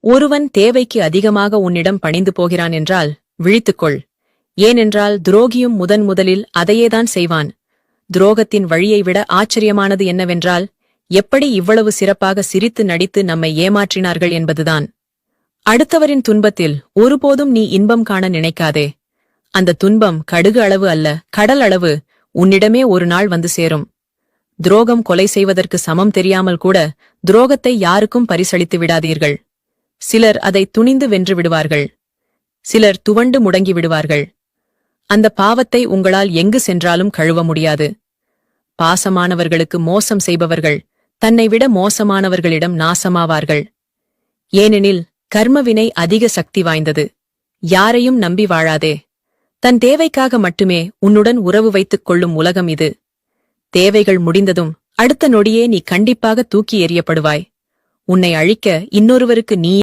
ஒருவன் தேவைக்கு அதிகமாக உன்னிடம் பணிந்து போகிறான் என்றால் விழித்துக்கொள். ஏனென்றால் துரோகியும் முதலில் அதையேதான் செய்வான். துரோகத்தின் வழியை விட ஆச்சரியமானது என்னவென்றால், எப்படி இவ்வளவு சிறப்பாக சிரித்து நடித்து நம்மை ஏமாற்றினார்கள் என்பதுதான். அடுத்தவரின் துன்பத்தில் ஒருபோதும் நீ இன்பம் காண நினைக்காதே. அந்த துன்பம் கடுகு அளவு அல்ல, கடல் அளவு உன்னிடமே ஒரு நாள் வந்து சேரும். துரோகம் கொலை செய்வதற்கு சமம் தெரியாமல் கூட துரோகத்தை யாருக்கும் பரிசளித்து விடாதீர்கள். சிலர் அதை துணிந்து வென்று விடுவார்கள். சிலர் துவண்டு முடங்கி விடுவார்கள். அந்த பாவத்தை உங்களால் எங்கு சென்றாலும் கழுவ முடியாது. பாசமானவர்களுக்கு மோசம் செய்பவர்கள் தன்னை விட மோசமானவர்களிடம் நாசமாவார்கள். ஏனெனில் கர்மவினை அதிக சக்தி வாய்ந்தது. யாரையும் நம்பி வாழாதே. தன் தேவைக்காக மட்டுமே உன்னுடன் உறவு வைத்துக் கொள்ளும் உலகம் இது. தேவைகள் முடிந்ததும் அடுத்த நொடியே நீ கண்டிப்பாக தூக்கி எறியப்படுவாய். உன்னை அழிக்க இன்னொருவருக்கு நீ